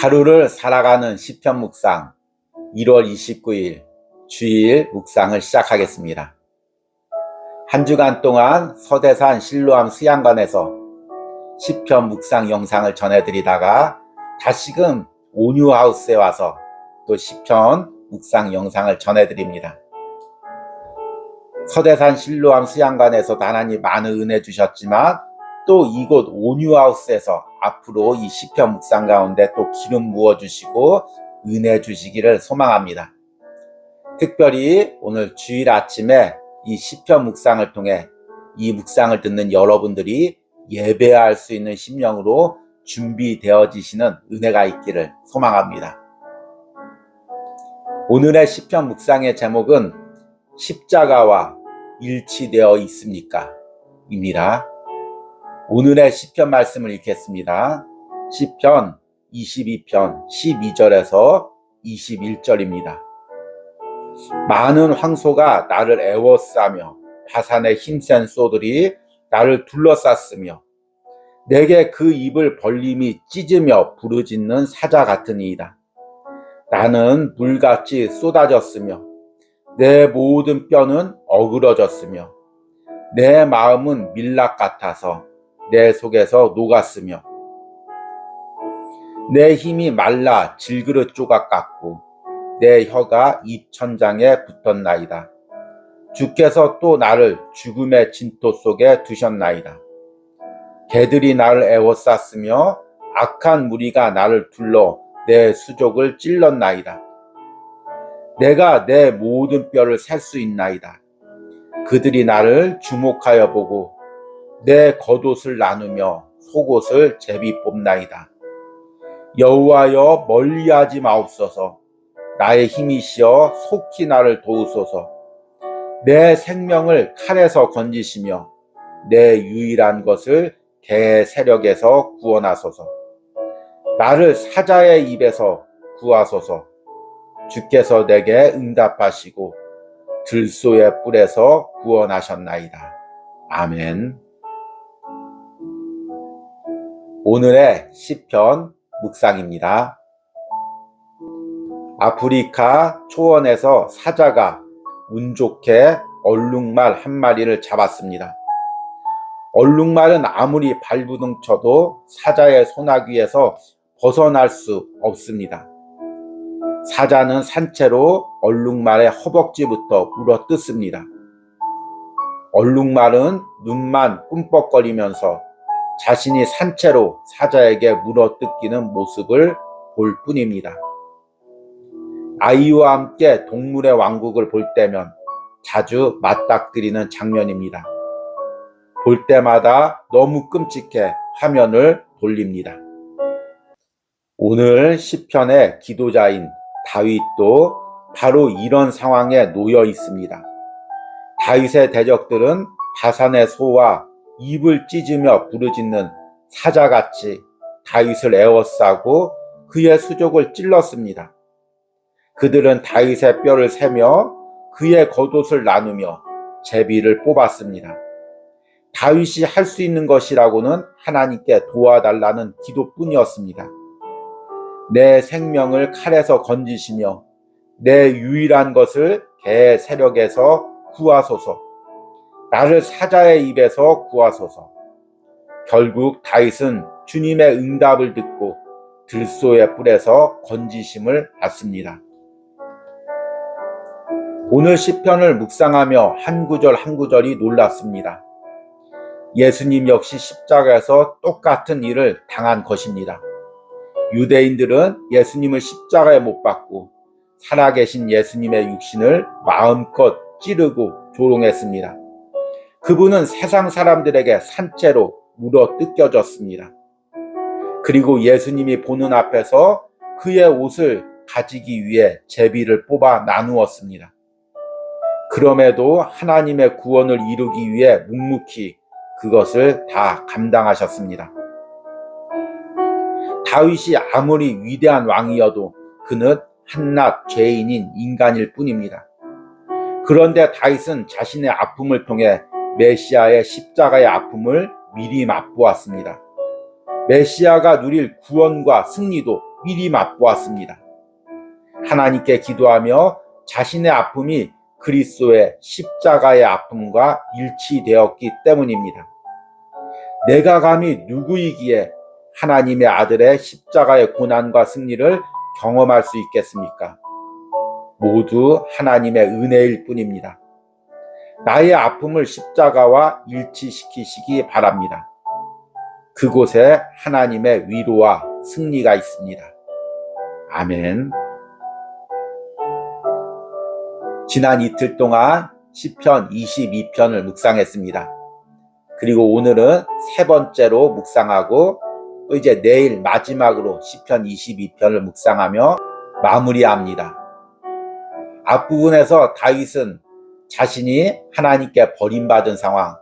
하루를 살아가는 시편 묵상 1월 29일 주일 묵상을 시작하겠습니다. 한 주간 동안 서대산 실로암 수양관에서 시편 묵상 영상을 전해드리다가 다시금 온유하우스에 와서 또 시편 묵상 영상을 전해드립니다. 서대산 실로암 수양관에서도 하나님 많은 은혜 주셨지만 또 이곳 온유하우스에서 앞으로 이 시편 묵상 가운데 또 기름 부어주시고 은혜 주시기를 소망합니다. 특별히 오늘 주일 아침에 이 시편 묵상을 통해 이 묵상을 듣는 여러분들이 예배할 수 있는 심령으로 준비되어지시는 은혜가 있기를 소망합니다. 오늘의 시편 묵상의 제목은 십자가와 일치되어 있습니까? 입니다. 오늘의 시편 말씀을 읽겠습니다. 시편 22편 12절에서 21절입니다. 많은 황소가 나를 애워싸며 바산의 힘센 소들이 나를 둘러쌌으며 내게 그 입을 벌림이 찢으며 부르짖는 사자 같으니이다. 나는 물같이 쏟아졌으며 내 모든 뼈는 어그러졌으며 내 마음은 밀락 같아서 내 속에서 녹았으며 내 힘이 말라 질그릇 조각 같고 내 혀가 입천장에 붙었나이다. 주께서 또 나를 죽음의 진토 속에 두셨나이다. 개들이 나를 애워쌌으며 악한 무리가 나를 둘러 내 수족을 찔렀나이다. 내가 내 모든 뼈를 셀 수 있나이다. 그들이 나를 주목하여 보고 내 겉옷을 나누며 속옷을 제비 뽑나이다. 여호와여 멀리하지 마옵소서. 나의 힘이시여 속히 나를 도우소서. 내 생명을 칼에서 건지시며 내 유일한 것을 개의 세력에서 구원하소서. 나를 사자의 입에서 구하소서. 주께서 내게 응답하시고 들소의 뿔에서 구원하셨나이다. 아멘. 오늘의 시편 묵상입니다. 아프리카 초원에서 사자가 운 좋게 얼룩말 한 마리를 잡았습니다. 얼룩말은 아무리 발부둥 쳐도 사자의 소나귀에서 벗어날 수 없습니다. 사자는 산채로 얼룩말의 허벅지부터 물어뜯습니다. 얼룩말은 눈만 꿈뻑거리면서 자신이 산채로 사자에게 물어뜯기는 모습을 볼 뿐입니다. 아이와 함께 동물의 왕국을 볼 때면 자주 맞닥뜨리는 장면입니다. 볼 때마다 너무 끔찍해 화면을 돌립니다. 오늘 시편의 기도자인 다윗도 바로 이런 상황에 놓여 있습니다. 다윗의 대적들은 바산의 소와 입을 찢으며 부르짖는 사자같이 다윗을 애워싸고 그의 수족을 찔렀습니다. 그들은 다윗의 뼈를 세며 그의 겉옷을 나누며 제비를 뽑았습니다. 다윗이 할 수 있는 것이라고는 하나님께 도와달라는 기도뿐이었습니다. 내 생명을 칼에서 건지시며 내 유일한 것을 개의 세력에서 구하소서. 나를 사자의 입에서 구하소서. 결국 다윗은 주님의 응답을 듣고 들소의 뿔에서 건지심을 받습니다. 오늘 시편을 묵상하며 한 구절 한 구절이 놀랍습니다. 예수님 역시 십자가에서 똑같은 일을 당한 것입니다. 유대인들은 예수님을 십자가에 못 박고 살아계신 예수님의 육신을 마음껏 찌르고 조롱했습니다. 그분은 세상 사람들에게 산채로 물어 뜯겨졌습니다. 그리고 예수님이 보는 앞에서 그의 옷을 가지기 위해 제비를 뽑아 나누었습니다. 그럼에도 하나님의 구원을 이루기 위해 묵묵히 그것을 다 감당하셨습니다. 다윗이 아무리 위대한 왕이어도 그는 한낱 죄인인 인간일 뿐입니다. 그런데 다윗은 자신의 아픔을 통해 메시아의 십자가의 아픔을 미리 맛보았습니다. 메시아가 누릴 구원과 승리도 미리 맛보았습니다. 하나님께 기도하며 자신의 아픔이 그리스도의 십자가의 아픔과 일치되었기 때문입니다. 내가 감히 누구이기에 하나님의 아들의 십자가의 고난과 승리를 경험할 수 있겠습니까? 모두 하나님의 은혜일 뿐입니다. 나의 아픔을 십자가와 일치시키시기 바랍니다. 그곳에 하나님의 위로와 승리가 있습니다. 아멘. 지난 이틀 동안 시편 22편을 묵상했습니다. 그리고 오늘은 세 번째로 묵상하고 또 이제 내일 마지막으로 시편 22편을 묵상하며 마무리합니다. 앞부분에서 다윗은 자신이 하나님께 버림받은 상황,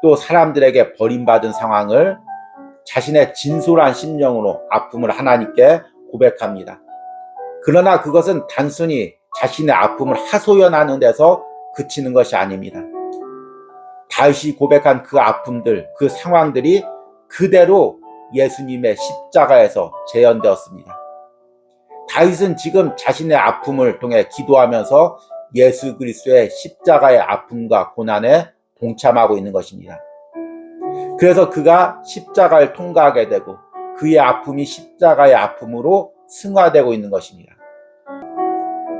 또 사람들에게 버림받은 상황을 자신의 진솔한 심령으로 아픔을 하나님께 고백합니다. 그러나 그것은 단순히 자신의 아픔을 하소연하는 데서 그치는 것이 아닙니다. 다윗이 고백한 그 아픔들, 그 상황들이 그대로 예수님의 십자가에서 재현되었습니다. 다윗은 지금 자신의 아픔을 통해 기도하면서 예수 그리스도의 십자가의 아픔과 고난에 동참하고 있는 것입니다. 그래서 그가 십자가를 통과하게 되고 그의 아픔이 십자가의 아픔으로 승화되고 있는 것입니다.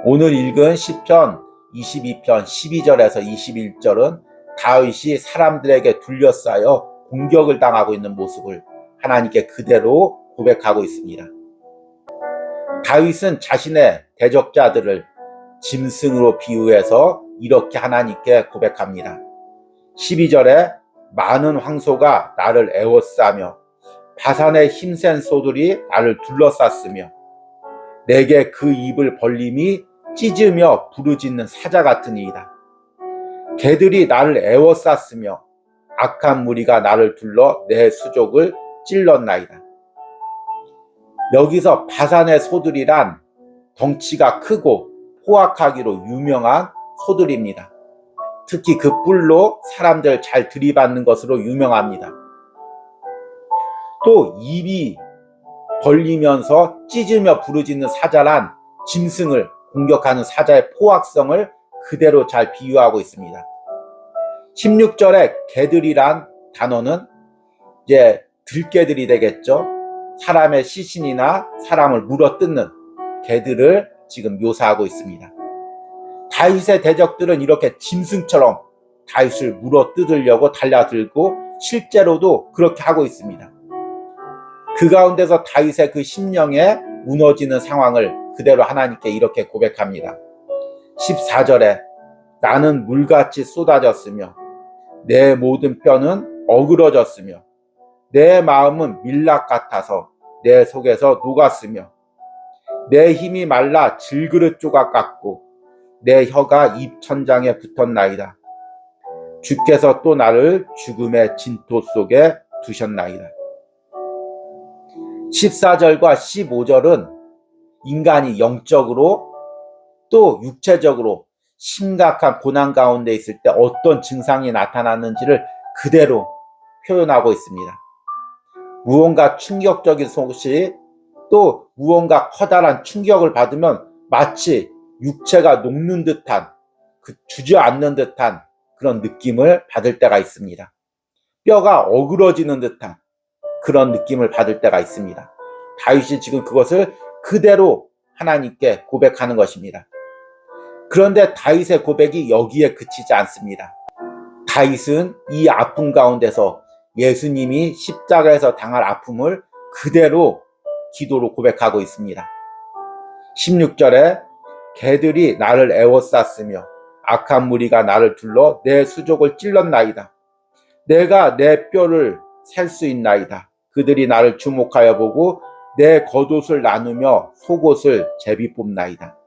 오늘 읽은 시편 22편 12절에서 21절은 다윗이 사람들에게 둘러싸여 공격을 당하고 있는 모습을 하나님께 그대로 고백하고 있습니다. 다윗은 자신의 대적자들을 짐승으로 비유해서 이렇게 하나님께 고백합니다. 12절에 많은 황소가 나를 에워싸며 바산의 힘센 소들이 나를 둘러쌌으며 내게 그 입을 벌림이 찢으며 부르짖는 사자 같으니이다. 개들이 나를 에워쌌으며 악한 무리가 나를 둘러 내 수족을 찔렀나이다. 여기서 바산의 소들이란 덩치가 크고 포악하기로 유명한 소들입니다. 특히 그 뿔로 사람들 잘 들이받는 것으로 유명합니다. 또 입이 벌리면서 찢으며 부르짖는 사자란 짐승을 공격하는 사자의 포악성을 그대로 잘 비유하고 있습니다. 16절에 개들이란 단어는 이제 들개들이 되겠죠. 사람의 시신이나 사람을 물어뜯는 개들을 지금 묘사하고 있습니다. 다윗의 대적들은 이렇게 짐승처럼 다윗을 물어뜯으려고 달려들고 실제로도 그렇게 하고 있습니다. 그 가운데서 다윗의 그 심령에 무너지는 상황을 그대로 하나님께 이렇게 고백합니다. 14절에 나는 물같이 쏟아졌으며 내 모든 뼈는 어그러졌으며 내 마음은 밀락 같아서 내 속에서 녹았으며 내 힘이 말라 질그릇 조각 같고 내 혀가 입천장에 붙었나이다. 주께서 또 나를 죽음의 진토 속에 두셨나이다. 14절과 15절은 인간이 영적으로 또 육체적으로 심각한 고난 가운데 있을 때 어떤 증상이 나타나는지를 그대로 표현하고 있습니다. 무언가 충격적인 소식, 또 무언가 커다란 충격을 받으면 마치 육체가 녹는 듯한, 주저앉는 듯한 그런 느낌을 받을 때가 있습니다. 뼈가 어그러지는 듯한 그런 느낌을 받을 때가 있습니다. 다윗이 지금 그것을 그대로 하나님께 고백하는 것입니다. 그런데 다윗의 고백이 여기에 그치지 않습니다. 다윗은 이 아픔 가운데서 예수님이 십자가에서 당할 아픔을 그대로 기도로 고백하고 있습니다. 16절에 개들이 나를 에워쌌으며 악한 무리가 나를 둘러 내 수족을 찔렀나이다. 내가 내 뼈를 셀 수 있나이다. 그들이 나를 주목하여 보고 내 겉옷을 나누며 속옷을 제비 뽑나이다.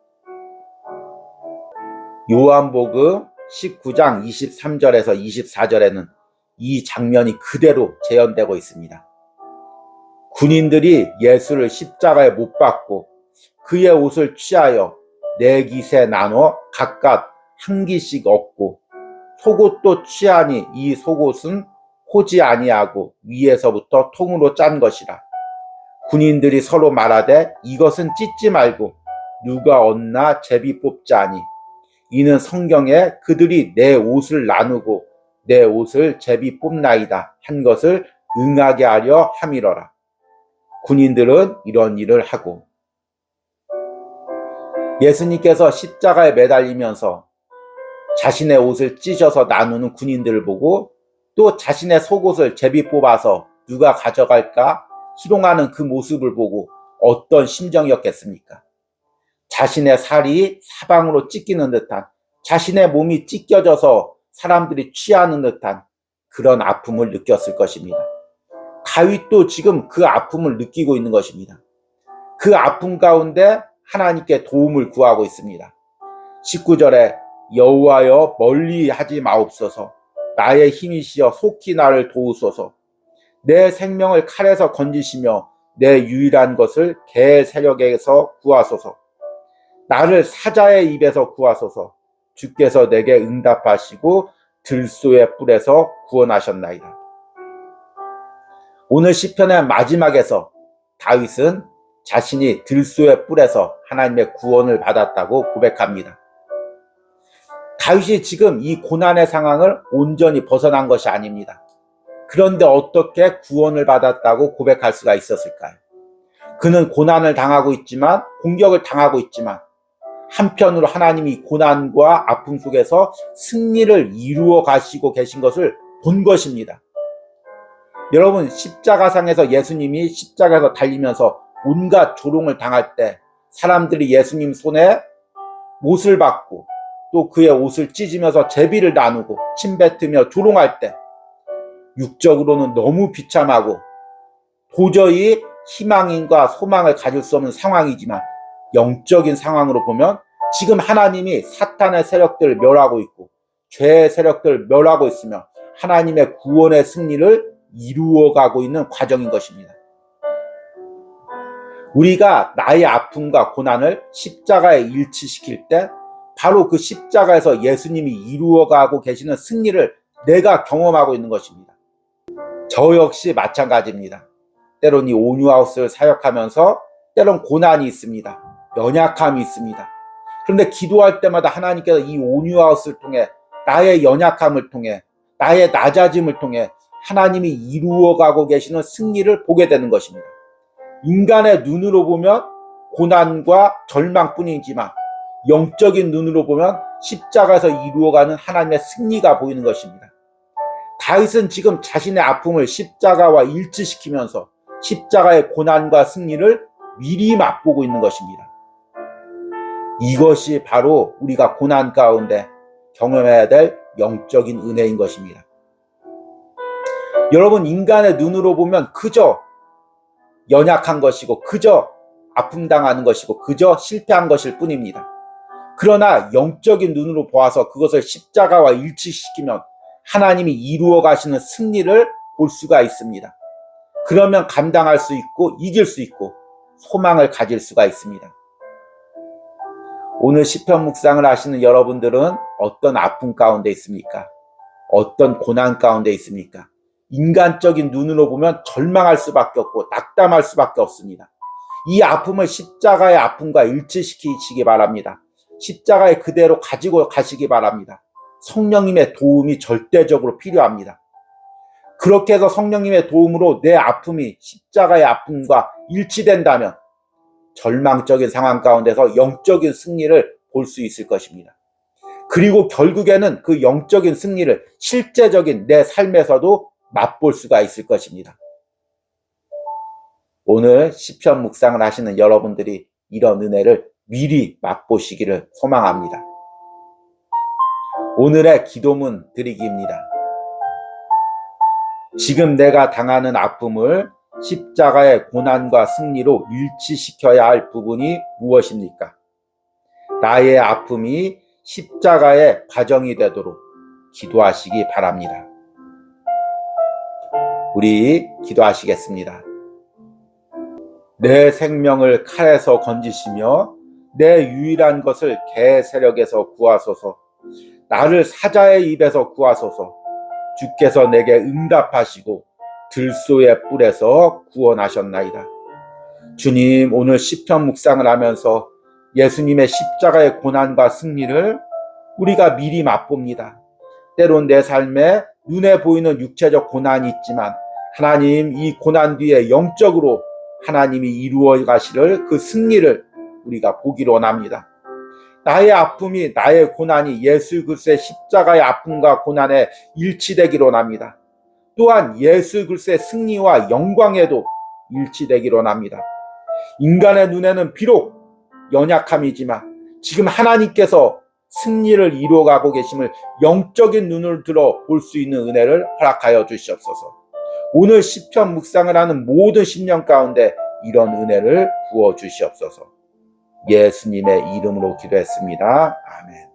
요한복음 19장 23절에서 24절에는 이 장면이 그대로 재현되고 있습니다. 군인들이 예수를 십자가에 못 박고 그의 옷을 취하여 네 깃에 나눠 각각 한 깃씩 얻고 속옷도 취하니 이 속옷은 호지 아니하고 위에서부터 통으로 짠 것이라. 군인들이 서로 말하되 이것은 찢지 말고 누가 얻나 제비 뽑자 하니 이는 성경에 그들이 내 옷을 나누고 내 옷을 제비 뽑나이다 한 것을 응하게 하려 함이러라. 군인들은 이런 일을 하고 예수님께서 십자가에 매달리면서 자신의 옷을 찢어서 나누는 군인들을 보고 또 자신의 속옷을 제비 뽑아서 누가 가져갈까 희롱하는 그 모습을 보고 어떤 심정이었겠습니까? 자신의 살이 사방으로 찢기는 듯한, 자신의 몸이 찢겨져서 사람들이 취하는 듯한 그런 아픔을 느꼈을 것입니다. 다윗도 지금 그 아픔을 느끼고 있는 것입니다. 그 아픔 가운데 하나님께 도움을 구하고 있습니다. 19절에 여호와여 멀리 하지 마옵소서. 나의 힘이시여 속히 나를 도우소서. 내 생명을 칼에서 건지시며 내 유일한 것을 개 세력에서 구하소서. 나를 사자의 입에서 구하소서. 주께서 내게 응답하시고 들소의 뿔에서 구원하셨나이다. 오늘 시편의 마지막에서 다윗은 자신이 들소의 뿔에서 하나님의 구원을 받았다고 고백합니다. 다윗이 지금 이 고난의 상황을 온전히 벗어난 것이 아닙니다. 그런데 어떻게 구원을 받았다고 고백할 수가 있었을까요? 그는 고난을 당하고 있지만, 공격을 당하고 있지만 한편으로 하나님이 고난과 아픔 속에서 승리를 이루어 가시고 계신 것을 본 것입니다. 여러분, 십자가상에서 예수님이 십자가에서 달리면서 온갖 조롱을 당할 때 사람들이 예수님 손에 못을 받고 또 그의 옷을 찢으면서 제비를 나누고 침뱉으며 조롱할 때 육적으로는 너무 비참하고 도저히 희망인과 소망을 가질 수 없는 상황이지만 영적인 상황으로 보면 지금 하나님이 사탄의 세력들을 멸하고 있고 죄의 세력들을 멸하고 있으며 하나님의 구원의 승리를 이루어가고 있는 과정인 것입니다. 우리가 나의 아픔과 고난을 십자가에 일치시킬 때 바로 그 십자가에서 예수님이 이루어가고 계시는 승리를 내가 경험하고 있는 것입니다. 저 역시 마찬가지입니다. 때론 이 온유하우스를 사역하면서 때론 고난이 있습니다. 연약함이 있습니다. 그런데 기도할 때마다 하나님께서 이 온유하우스를 통해 나의 연약함을 통해 나의 낮아짐을 통해 하나님이 이루어가고 계시는 승리를 보게 되는 것입니다. 인간의 눈으로 보면 고난과 절망뿐이지만 영적인 눈으로 보면 십자가에서 이루어가는 하나님의 승리가 보이는 것입니다. 다윗은 지금 자신의 아픔을 십자가와 일치시키면서 십자가의 고난과 승리를 미리 맛보고 있는 것입니다. 이것이 바로 우리가 고난 가운데 경험해야 될 영적인 은혜인 것입니다. 여러분, 인간의 눈으로 보면 그저 연약한 것이고 그저 아픔 당하는 것이고 그저 실패한 것일 뿐입니다. 그러나 영적인 눈으로 보아서 그것을 십자가와 일치시키면 하나님이 이루어 가시는 승리를 볼 수가 있습니다. 그러면 감당할 수 있고 이길 수 있고 소망을 가질 수가 있습니다. 오늘 시편 묵상을 하시는 여러분들은 어떤 아픔 가운데 있습니까? 어떤 고난 가운데 있습니까? 인간적인 눈으로 보면 절망할 수밖에 없고 낙담할 수밖에 없습니다. 이 아픔을 십자가의 아픔과 일치시키시기 바랍니다. 십자가에 그대로 가지고 가시기 바랍니다. 성령님의 도움이 절대적으로 필요합니다. 그렇게 해서 성령님의 도움으로 내 아픔이 십자가의 아픔과 일치된다면 절망적인 상황 가운데서 영적인 승리를 볼 수 있을 것입니다. 그리고 결국에는 그 영적인 승리를 실제적인 내 삶에서도 맛볼 수가 있을 것입니다. 오늘 시편 묵상을 하시는 여러분들이 이런 은혜를 미리 맛보시기를 소망합니다. 오늘의 기도문 드리기입니다. 지금 내가 당하는 아픔을 십자가의 고난과 승리로 일치시켜야 할 부분이 무엇입니까? 나의 아픔이 십자가의 과정이 되도록 기도하시기 바랍니다. 우리 기도하시겠습니다. 내 생명을 칼에서 건지시며 내 유일한 것을 개 세력에서 구하소서. 나를 사자의 입에서 구하소서. 주께서 내게 응답하시고 들소의 뿔에서 구원하셨나이다. 주님, 오늘 시편 묵상을 하면서 예수님의 십자가의 고난과 승리를 우리가 미리 맛봅니다. 때론 내 삶에 눈에 보이는 육체적 고난이 있지만 하나님, 이 고난 뒤에 영적으로 하나님이 이루어 가시를 그 승리를 우리가 보기로 원합니다. 나의 아픔이, 나의 고난이 예수 그리스도의 십자가의 아픔과 고난에 일치되기로 원합니다. 또한 예수 그리스도의 승리와 영광에도 일치되기로 원합니다. 인간의 눈에는 비록 연약함이지만 지금 하나님께서 승리를 이루어가고 계심을 영적인 눈을 들어 볼 수 있는 은혜를 허락하여 주시옵소서. 오늘 시편 묵상을 하는 모든 심령 가운데 이런 은혜를 부어 주시옵소서. 예수님의 이름으로 기도했습니다. 아멘.